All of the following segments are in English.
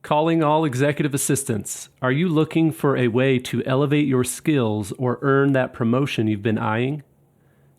Calling all executive assistants. Are you looking for a way to elevate your skills or earn that promotion you've been eyeing?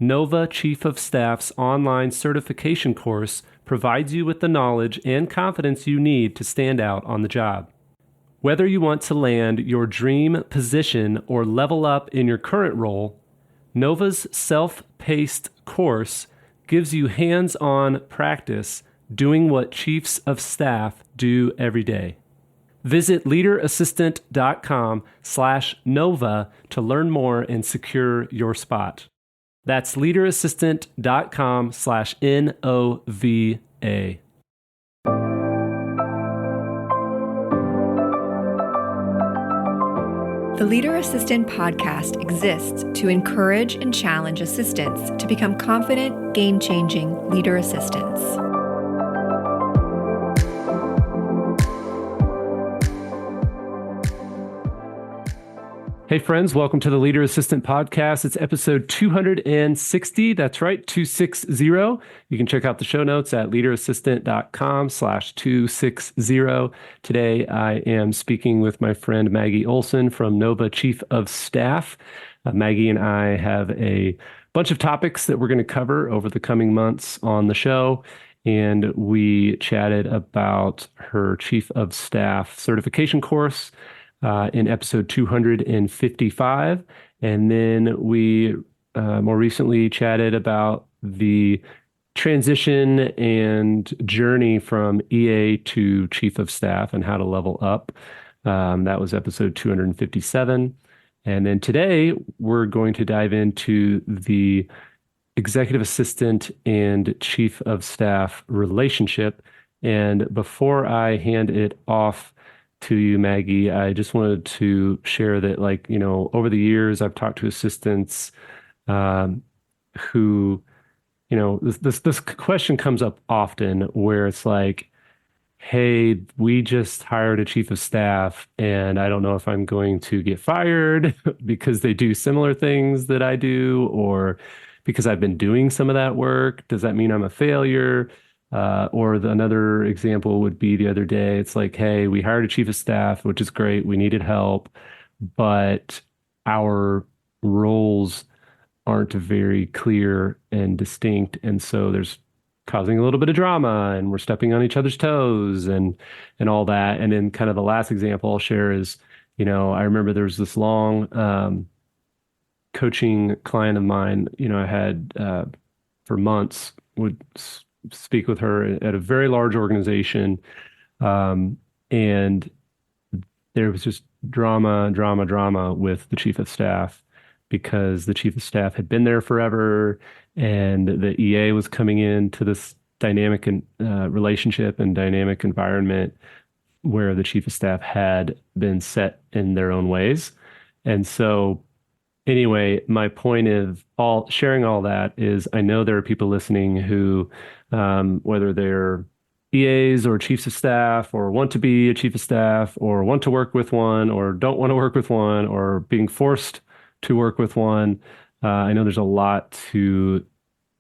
Nova Chief of Staff's online certification course provides you with the knowledge and confidence you need to stand out on the job. Whether you want to land your dream position or level up in your current role, Nova's self-paced course gives you hands-on practice doing what chiefs of staff do every day. Visit leaderassistant.com/Nova to learn more and secure your spot. That's leaderassistant.com/NOVA. The Leader Assistant podcast exists to encourage and challenge assistants to become confident, game-changing leader assistants. Hey friends, welcome to the Leader Assistant Podcast. It's episode 260. That's right, 260. You can check out the show notes at leaderassistant.com/260. Today, I am speaking with my friend Maggie Olson from Nova Chief of Staff. Maggie and I have a bunch of topics that we're going to cover over the coming months on the show. And we chatted about her Chief of Staff certification course in episode 255. And then we more recently chatted about the transition and journey from EA to Chief of Staff and how to level up. That was episode 257. And then today we're going to dive into the executive assistant and Chief of Staff relationship. And before I hand it off to you, Maggie, I just wanted to share that, over the years, I've talked to assistants who, this question comes up often where it's like, hey, we just hired a chief of staff and I don't know if I'm going to get fired because they do similar things that I do, or because I've been doing some of that work. Does that mean I'm a failure? Another example would be the other day, it's like, hey, we hired a chief of staff, which is great. We needed help, but our roles aren't very clear and distinct. And so there's causing a little bit of drama and we're stepping on each other's toes and all that. And then kind of the last example I'll share is, I remember there was this long coaching client of mine, I had for months would speak with her at a very large organization. And there was just drama with the chief of staff because the chief of staff had been there forever and the EA was coming into this dynamic relationship and dynamic environment where the chief of staff had been set in their own ways. And so anyway, my point of sharing all that is I know there are people listening who, whether they're EAs or chiefs of staff or want to be a chief of staff or want to work with one or don't want to work with one or being forced to work with one. I know there's a lot to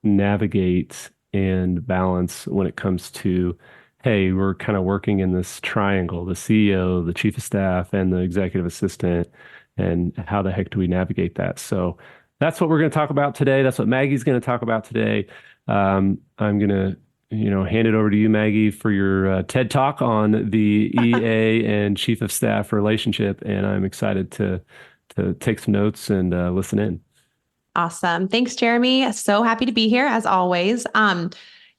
navigate and balance when it comes to, hey, we're kind of working in this triangle, the CEO, the chief of staff, and the executive assistant. And how the heck do we navigate that? So that's what we're going to talk about today. That's what Maggie's going to talk about today. I'm going to, hand it over to you, Maggie, for your TED Talk on the EA and Chief of Staff relationship. And I'm excited to take some notes and listen in. Awesome. Thanks, Jeremy. So happy to be here as always.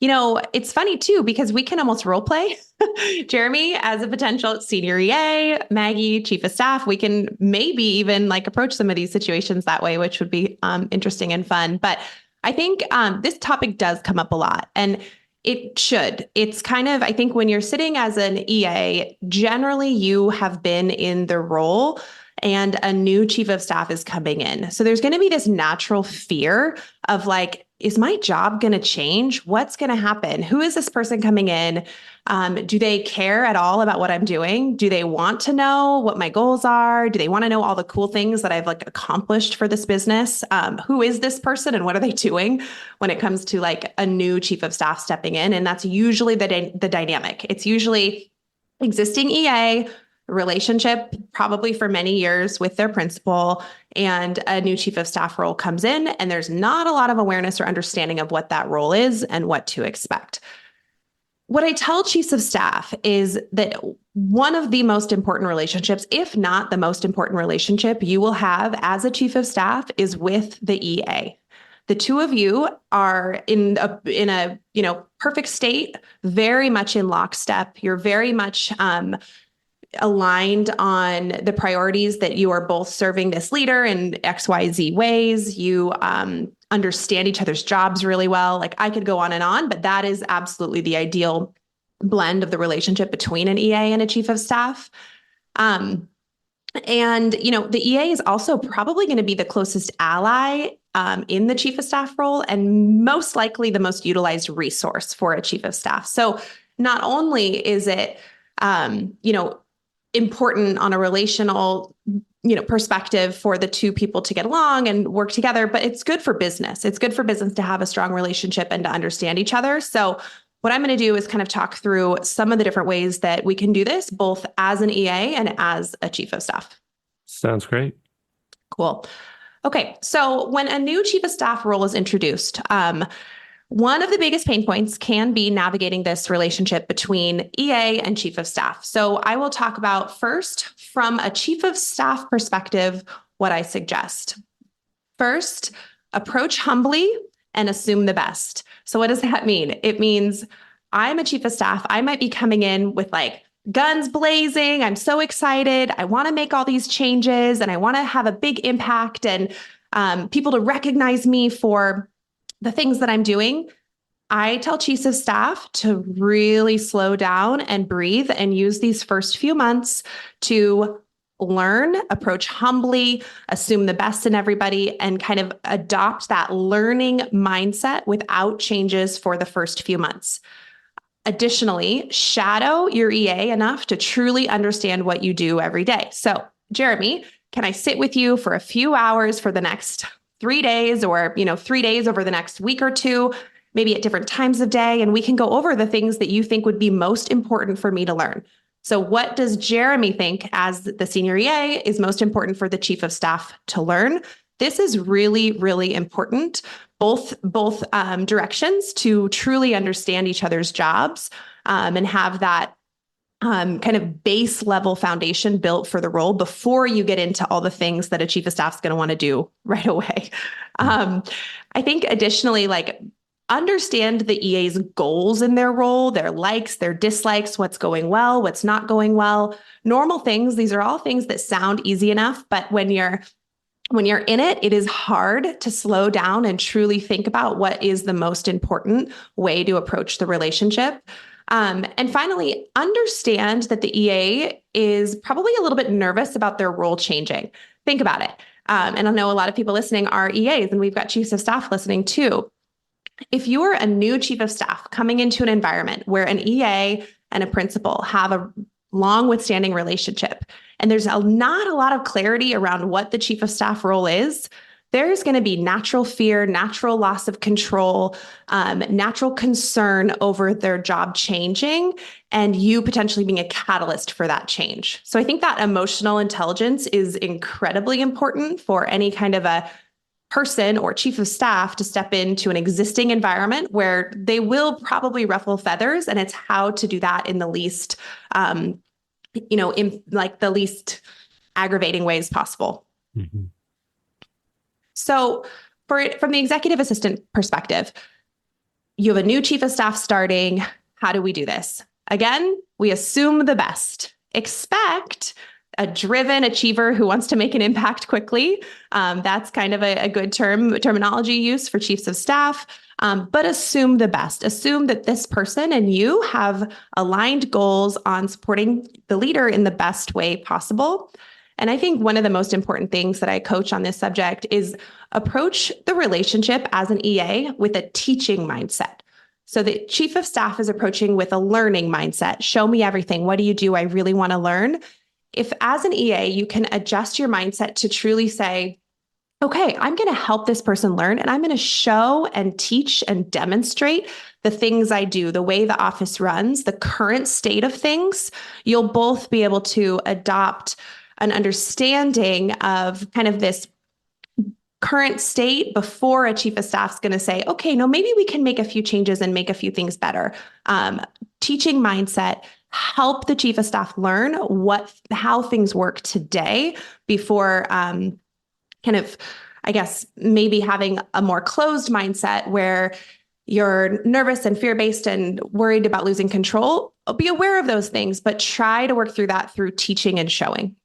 It's funny too, because we can almost role play Jeremy as a potential senior EA, Maggie, chief of staff. We can maybe even approach some of these situations that way, which would be interesting and fun. But I think this topic does come up a lot, and it should. It's kind of, I think when you're sitting as an EA, generally you have been in the role and a new chief of staff is coming in. So there's going to be this natural fear of is my job going to change? What's going to happen? Who is this person coming in? Do they care at all about what I'm doing? Do they want to know what my goals are? Do they want to know all the cool things that I've accomplished for this business? Who is this person and what are they doing when it comes to a new chief of staff stepping in? And that's usually the dynamic. It's usually existing EA, relationship probably for many years with their principal, and a new chief of staff role comes in, and there's not a lot of awareness or understanding of what that role is and what to expect. What I tell chiefs of staff is that one of the most important relationships, if not the most important relationship you will have as a chief of staff, is with the EA. The two of you are in a perfect state, very much in lockstep. You're very much aligned on the priorities that you are both serving this leader in XYZ ways. You understand each other's jobs really well. Like, I could go on, but that is absolutely the ideal blend of the relationship between an EA and a chief of staff. And, the EA is also probably going to be the closest ally in the chief of staff role, and most likely the most utilized resource for a chief of staff. So not only is it, important on a relational, perspective for the two people to get along and work together, but it's good for business. It's good for business to have a strong relationship and to understand each other. So what I'm going to do is kind of talk through some of the different ways that we can do this, both as an EA and as a chief of staff. Sounds great. Cool. Okay. So when a new chief of staff role is introduced, one of the biggest pain points can be navigating this relationship between EA and chief of staff. So I will talk about first, from a chief of staff perspective, what I suggest. First, approach humbly and assume the best. So what does that mean? It means I'm a chief of staff. I might be coming in with like guns blazing. I'm so excited. I want to make all these changes and I want to have a big impact and people to recognize me for the things that I'm doing. I tell chiefs of staff to really slow down and breathe and use these first few months to learn, approach humbly, assume the best in everybody, and kind of adopt that learning mindset without changes for the first few months. Additionally, shadow your EA enough to truly understand what you do every day. So, Jeremy, can I sit with you for a few hours for the next 3 days, or 3 days over the next week or two, maybe at different times of day, and we can go over the things that you think would be most important for me to learn. So what does Jeremy think, as the senior EA, is most important for the chief of staff to learn? This is really, really important, both directions, to truly understand each other's jobs and have that kind of base level foundation built for the role before you get into all the things that a chief of staff is going to want to do right away. I think additionally, understand the EA's goals in their role, their likes, their dislikes, what's going well, what's not going well, normal things. These are all things that sound easy enough, but when you're in it, it is hard to slow down and truly think about what is the most important way to approach the relationship. And finally, understand that the EA is probably a little bit nervous about their role changing. Think about it. And I know a lot of people listening are EAs, and we've got chiefs of staff listening too. If you're a new chief of staff coming into an environment where an EA and a principal have a long withstanding relationship, and there's not a lot of clarity around what the chief of staff role is, there's going to be natural fear, natural loss of control, natural concern over their job changing, and you potentially being a catalyst for that change. So I think that emotional intelligence is incredibly important for any kind of a person or chief of staff to step into an existing environment where they will probably ruffle feathers, and it's how to do that in the least, in the least aggravating ways possible. Mm-hmm. So from the executive assistant perspective, you have a new chief of staff starting. How do we do this? Again, we assume the best. Expect a driven achiever who wants to make an impact quickly. That's kind of a good terminology use for chiefs of staff. But assume the best. Assume that this person and you have aligned goals on supporting the leader in the best way possible. And I think one of the most important things that I coach on this subject is approach the relationship as an EA with a teaching mindset. So the chief of staff is approaching with a learning mindset. Show me everything. What do you do? I really want to learn. If as an EA, you can adjust your mindset to truly say, okay, I'm going to help this person learn, and I'm going to show and teach and demonstrate the things I do, the way the office runs, the current state of things, you'll both be able to adopt an understanding of kind of this current state before a chief of staff is going to say, okay, no, maybe we can make a few changes and make a few things better. Teaching mindset, help the chief of staff learn how things work today before kind of, I guess, maybe having a more closed mindset where you're nervous and fear-based and worried about losing control. Be aware of those things, but try to work through that through teaching and showing.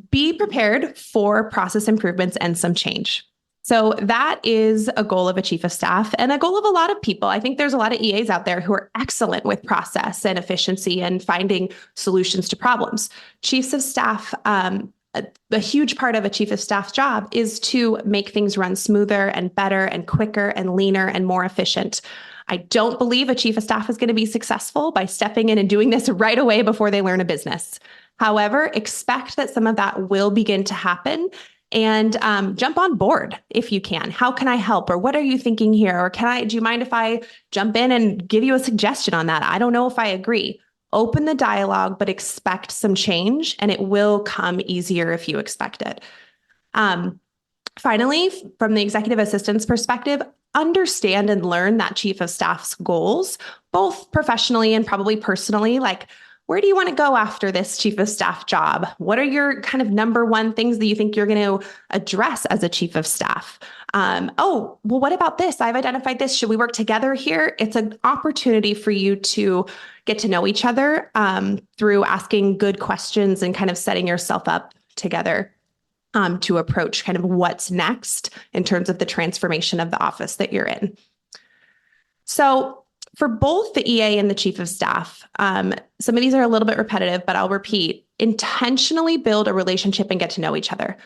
Be prepared for process improvements and some change. So that is a goal of a chief of staff and a goal of a lot of people. I think there's a lot of EAs out there who are excellent with process and efficiency and finding solutions to problems. Chiefs of staff, a huge part of a chief of staff's job is to make things run smoother and better and quicker and leaner and more efficient. I don't believe a chief of staff is going to be successful by stepping in and doing this right away before they learn a business. However, expect that some of that will begin to happen and jump on board if you can. How can I help? Or what are you thinking here? Or do you mind if I jump in and give you a suggestion on that? I don't know if I agree. Open the dialogue, but expect some change, and it will come easier if you expect it. Finally, from the executive assistant's perspective, understand and learn that chief of staff's goals, both professionally and probably personally. Like, where do you want to go after this chief of staff job? What are your kind of number one things that you think you're going to address as a chief of staff? What about this? I've identified this. Should we work together here? It's an opportunity for you to get to know each other through asking good questions and kind of setting yourself up together to approach kind of what's next in terms of the transformation of the office that you're in. So for both the EA and the chief of staff, some of these are a little bit repetitive, but I'll repeat. Intentionally build a relationship and get to know each other.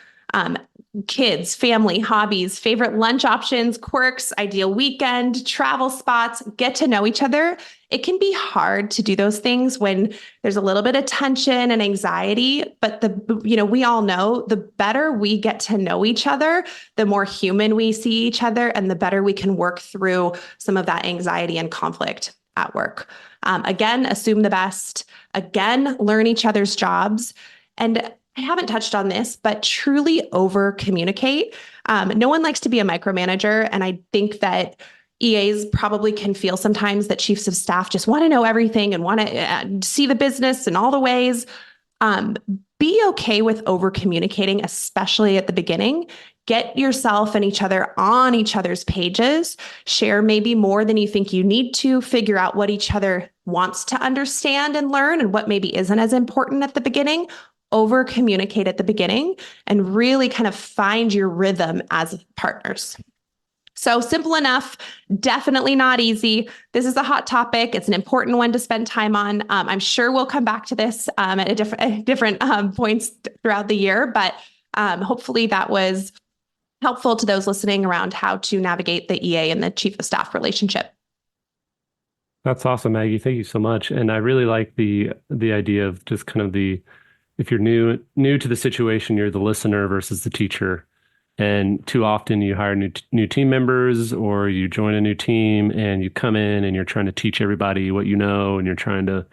Kids, family, hobbies, favorite lunch options, quirks, ideal weekend, travel spots, get to know each other. It can be hard to do those things when there's a little bit of tension and anxiety, but we all know the better we get to know each other, the more human we see each other, and the better we can work through some of that anxiety and conflict at work. Again, assume the best. Again, learn each other's jobs. And I haven't touched on this, but truly over communicate. No one likes to be a micromanager. And I think that EAs probably can feel sometimes that chiefs of staff just want to know everything and want to see the business in all the ways. Be okay with over communicating, especially at the beginning. Get yourself and each other on each other's pages. Share maybe more than you think you need to. Figure out what each other wants to understand and learn and what maybe isn't as important at the beginning. Over communicate at the beginning and really kind of find your rhythm as partners. So simple enough, definitely not easy. This is a hot topic. It's an important one to spend time on. I'm sure we'll come back to this at different points throughout the year, but hopefully that was helpful to those listening around how to navigate the EA and the chief of staff relationship. That's awesome, Maggie. Thank you so much. And I really like the idea of just kind of if you're new to the situation, you're the listener versus the teacher. And too often you hire new team members or you join a new team and you come in and you're trying to teach everybody what you know and you're trying to,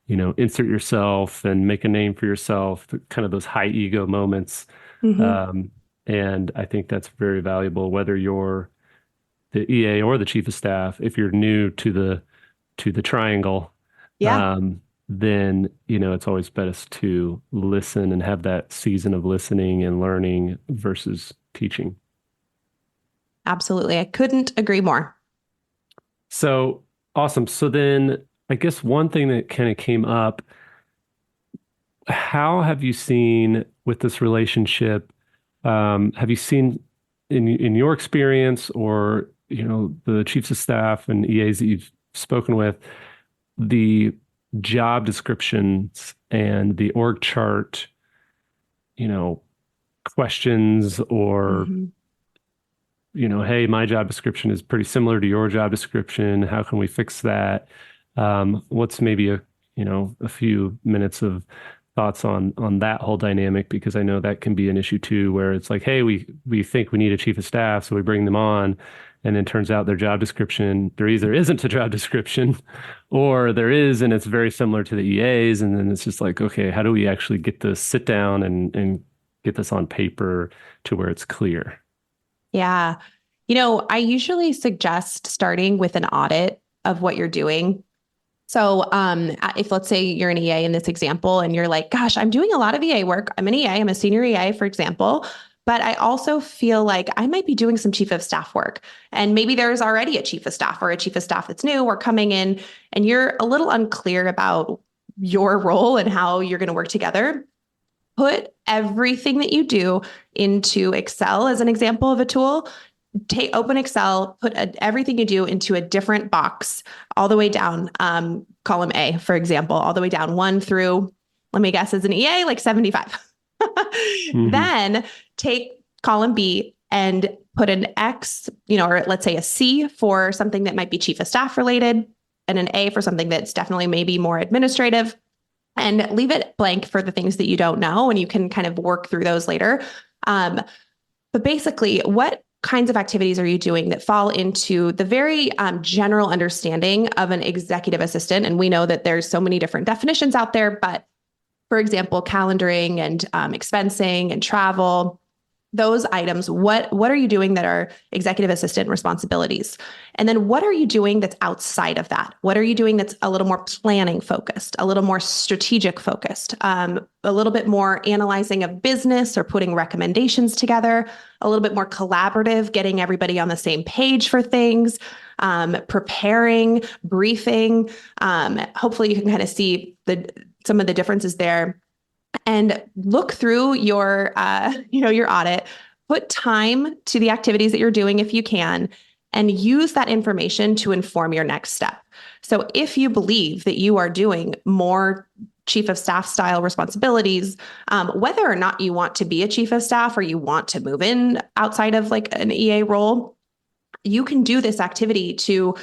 insert yourself and make a name for yourself, kind of those high ego moments. Mm-hmm. And I think that's very valuable, whether you're the EA or the chief of staff. If you're new to the triangle, yeah. Then, it's always best to listen and have that season of listening and learning versus teaching. Absolutely. I couldn't agree more. So awesome. So then I guess one thing that kind of came up, how have you seen with this relationship, have you seen in your experience or, the chiefs of staff and EAs that you've spoken with, the job descriptions and the org chart, questions or, mm-hmm. Hey, my job description is pretty similar to your job description. How can we fix that? What's maybe a few minutes of thoughts on that whole dynamic, because I know that can be an issue too, where it's like, hey, we think we need a chief of staff, so we bring them on, and then turns out their job description, there either isn't a job description or there is, and it's very similar to the EAs, and then it's just like, okay, how do we actually get this sit down and get this on paper to where it's clear? Yeah. I usually suggest starting with an audit of what you're doing. So if let's say you're an EA in this example and you're like, gosh, I'm doing a lot of EA work. I'm an EA, I'm a senior EA, for example, but I also feel like I might be doing some chief of staff work. And maybe there's already a chief of staff or a chief of staff that's new or coming in, and you're a little unclear about your role and how you're going to work together. Put everything that you do into Excel as an example of a tool. Open Excel, put everything you do into a different box all the way down, column A, for example, all the way down 1 through, let me guess, as an EA, like 75. Then take column B and put an X, or let's say a C for something that might be chief of staff related, and an A for something that's definitely maybe more administrative, and leave it blank for the things that you don't know, and you can kind of work through those later. But basically, what kinds of activities are you doing that fall into the very general understanding of an executive assistant? And we know that there's so many different definitions out there, but for example, calendaring and expensing and travel, those items, what are you doing that are executive assistant responsibilities? And then what are you doing that's outside of that? What are you doing that's a little more planning focused, a little more strategic focused, a little bit more analyzing of business or putting recommendations together, a little bit more collaborative, getting everybody on the same page for things, preparing, briefing. Hopefully you can kind of see some of the differences there. And look through your audit, put time to the activities that you're doing if you can, and use that information to inform your next step. So if you believe that you are doing more chief of staff style responsibilities, whether or not you want to be a chief of staff or you want to move in outside of like an EA role, you can do this activity to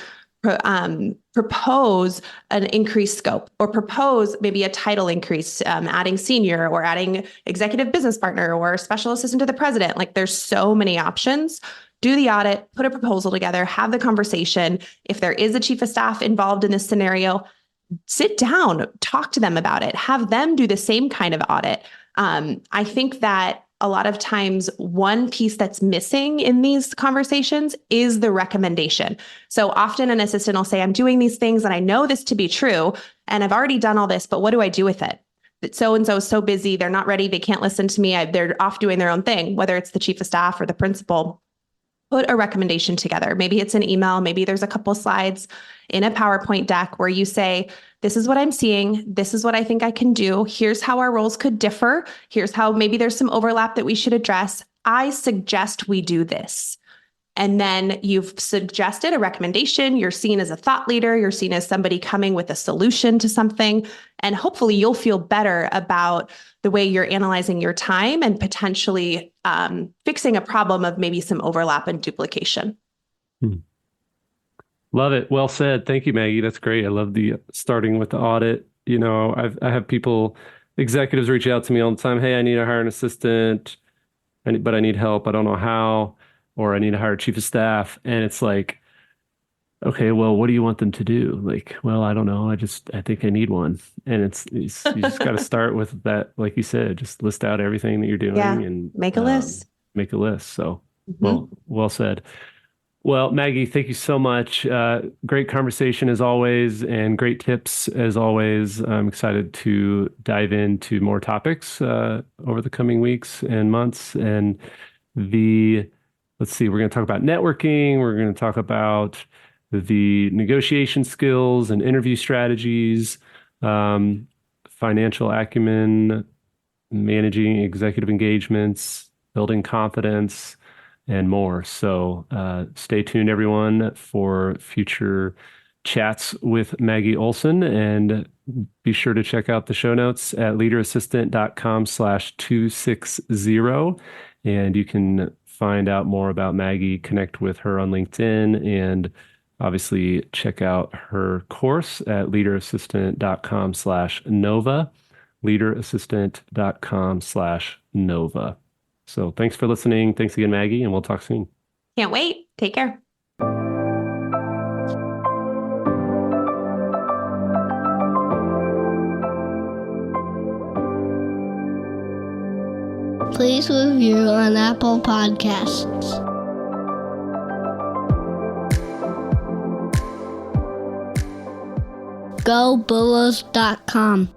propose an increased scope, or propose maybe a title increase, adding senior or adding executive business partner or special assistant to the president. Like there's so many options. Do the audit, put a proposal together, have the conversation. If there is a chief of staff involved in this scenario, sit down, talk to them about it, have them do the same kind of audit. I think that a lot of times one piece that's missing in these conversations is the recommendation. So often an assistant will say, I'm doing these things and I know this to be true, and I've already done all this, but what do I do with it? So-and-so is so busy, they're not ready, they can't listen to me, they're off doing their own thing, whether it's the chief of staff or the principal. Put a recommendation together. Maybe it's an email, maybe there's a couple slides in a PowerPoint deck where you say, this is what I'm seeing. This is what I think I can do. Here's how our roles could differ. Here's how maybe there's some overlap that we should address. I suggest we do this. And then you've suggested a recommendation. You're seen as a thought leader. You're seen as somebody coming with a solution to something. And hopefully you'll feel better about the way you're analyzing your time and potentially fixing a problem of maybe some overlap and duplication. Love it. Well said. Thank you, Maggie. That's great. I love the starting with the audit. I have executives reach out to me all the time. Hey, I need to hire an assistant, but I need help. I don't know how, or I need to hire a chief of staff. And it's like, okay, well, what do you want them to do? Like, well, I don't know. I think I need one. And you just got to start with that. Like you said, just list out everything that you're doing and make a list. Make a list. So, well said. Well, Maggie, thank you so much. Great conversation as always, and great tips as always. I'm excited to dive into more topics over the coming weeks and months. And let's see, we're going to talk about networking. We're going to talk about the negotiation skills and interview strategies, financial acumen, managing executive engagements, building confidence, and more. So stay tuned, everyone, for future chats with Maggie Olson, and be sure to check out the show notes at leaderassistant.com/260. And you can find out more about Maggie, connect with her on LinkedIn, and obviously check out her course at leaderassistant.com/Nova. leaderassistant.com/Nova. So thanks for listening. Thanks again, Maggie, and we'll talk soon. Can't wait. Take care. Please review on Apple Podcasts. GoBulls.com